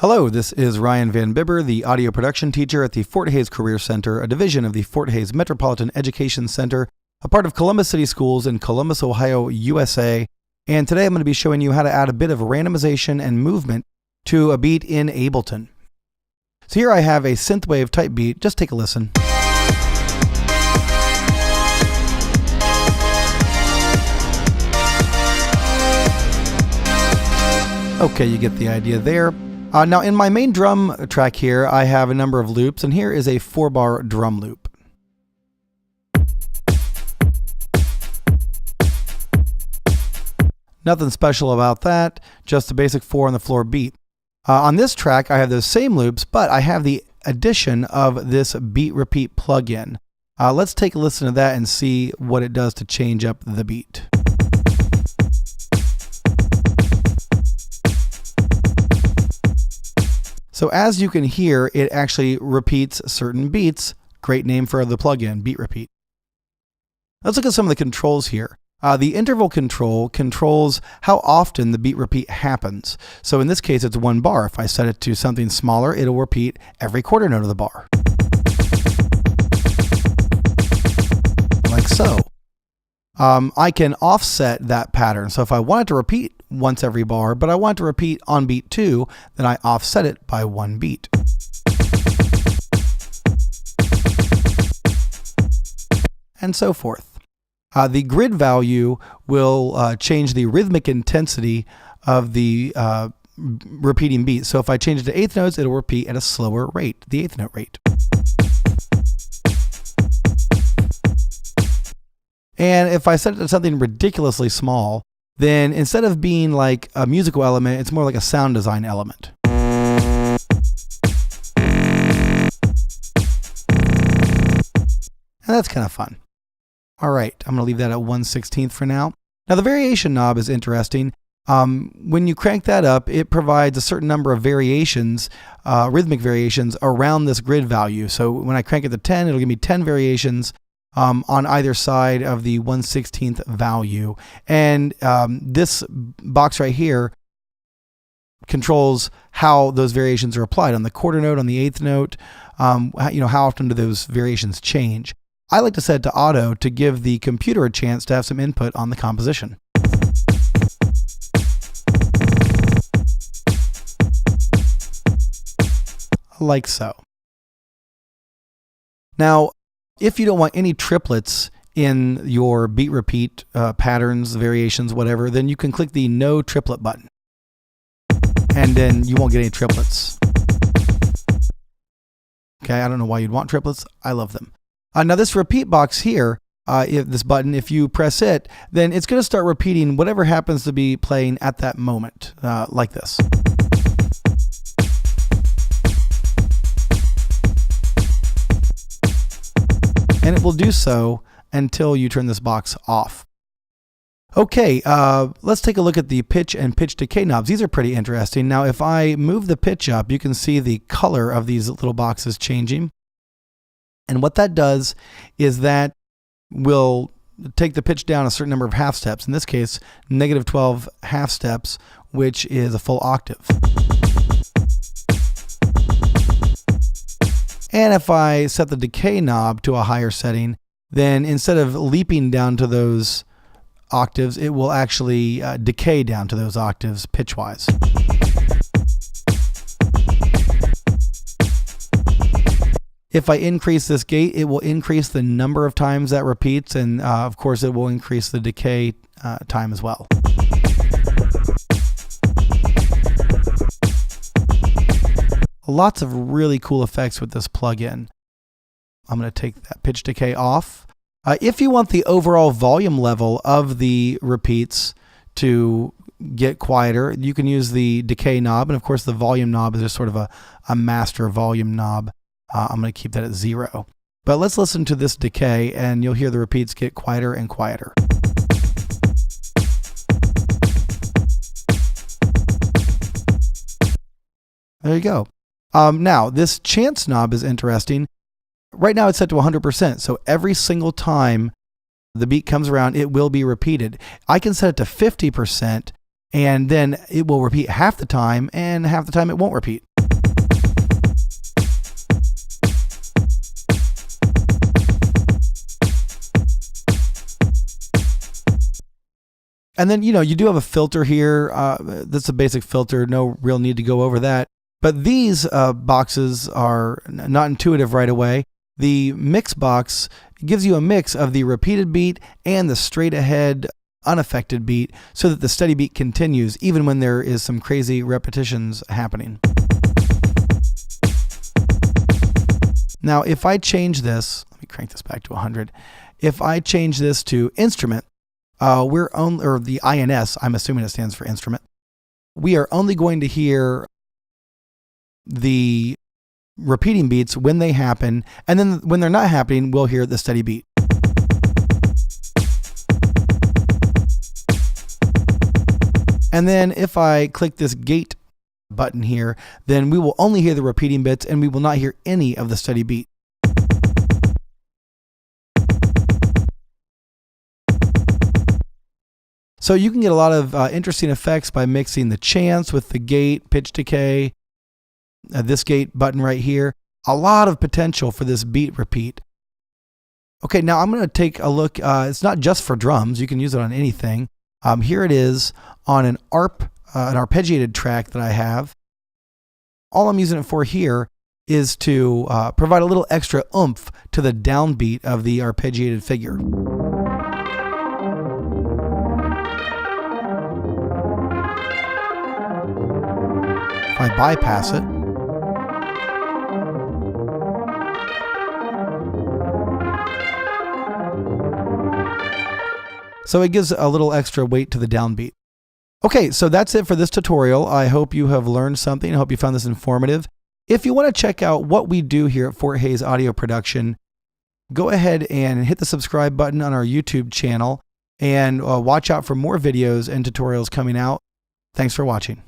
Hello, this is Ryan Van Bibber, the audio production teacher at the Fort Hays Career Center, a division of the Fort Hays Metropolitan Education Center, a part of Columbus City Schools in Columbus, Ohio, USA. And today I'm going to be showing you how to add a bit of randomization and movement to a beat in Ableton. So here I have a synthwave type beat. Just take a listen. Okay, you get the idea there. Now in my main drum track here, I have a number of loops, and here is a 4-bar drum loop. Nothing special about that, just a basic 4 on the floor beat. On this track, I have those same loops, but I have the addition of this Beat Repeat plugin. Let's take a listen to that and see what it does to change up the beat. So as you can hear, it actually repeats certain beats. Great name for the plugin, Beat Repeat. Let's look at some of the controls here. The interval control controls how often the beat repeat happens. So in this case, it's 1 bar. If I set it to something smaller, it'll repeat every quarter note of the bar. Like so. I can offset that pattern. So if I want it to repeat once every bar, but I want to repeat on beat 2, then I offset it by 1 beat. And so forth. The grid value will change the rhythmic intensity of the repeating beat. So if I change it to eighth notes, it'll repeat at a slower rate, the eighth note rate. And if I set it to something ridiculously small, then instead of being like a musical element, it's more like a sound design element. And that's kind of fun. All right, I'm going to leave that at 1/16 for now. Now the variation knob is interesting. When you crank that up, it provides a certain number of variations, rhythmic variations around this grid value. So when I crank it to 10, it'll give me 10 variations on either side of the 1/16 value. And this box right here controls how those variations are applied on the quarter note, on the eighth note. How often do those variations change? I like to set it to auto to give the computer a chance to have some input on the composition. Like so. Now, if you don't want any triplets in your beat repeat patterns, variations, whatever, then you can click the no triplet button. And then you won't get any triplets. Okay, I don't know why you'd want triplets. I love them. Now this repeat box here, this button, if you press it, then it's going to start repeating whatever happens to be playing at that moment, like this. And it will do so until you turn this box off. Okay, let's take a look at the pitch and pitch decay knobs. These are pretty interesting. Now, if I move the pitch up, you can see the color of these little boxes changing. And what that does is that will take the pitch down a certain number of half steps. In this case, -12 half steps, which is a full octave. And if I set the decay knob to a higher setting, then instead of leaping down to those octaves, it will actually decay down to those octaves pitch-wise. If I increase this gate, it will increase the number of times that repeats, and of course it will increase the decay time as well. Lots of really cool effects with this plugin. I'm going to take that pitch decay off. If you want the overall volume level of the repeats to get quieter, you can use the decay knob, and of course the volume knob is just sort of a master volume knob. I'm going to keep that at 0. But let's listen to this decay, and you'll hear the repeats get quieter and quieter. There you go. Now, this chance knob is interesting. Right now it's set to 100%, so every single time the beat comes around, it will be repeated. I can set it to 50%, and then it will repeat half the time, and half the time it won't repeat. And then, you do have a filter here. That's a basic filter. No real need to go over that. But these boxes are not intuitive right away. The mix box gives you a mix of the repeated beat and the straight ahead unaffected beat so that the steady beat continues even when there is some crazy repetitions happening. Now, if I change this, let me crank this back to 100. If I change this to instrument, or the INS, I'm assuming it stands for instrument, we are only going to hear the repeating beats when they happen, and then when they're not happening, we'll hear the steady beat. And then if I click this gate button here, then we will only hear the repeating bits and we will not hear any of the steady beat. So you can get a lot of interesting effects by mixing the chants with the gate, pitch decay, this gate button right here. A lot of potential for this beat repeat. Okay, now I'm going to take a look. It's not just for drums. You can use it on anything. Here it is on an arpeggiated track that I have. All I'm using it for here is to provide a little extra oomph to the downbeat of the arpeggiated figure. If I bypass it, so it gives a little extra weight to the downbeat. Okay, so that's it for this tutorial. I hope you have learned something. I hope you found this informative. If you want to check out what we do here at Fort Hays Audio Production, go ahead and hit the subscribe button on our YouTube channel and watch out for more videos and tutorials coming out. Thanks for watching.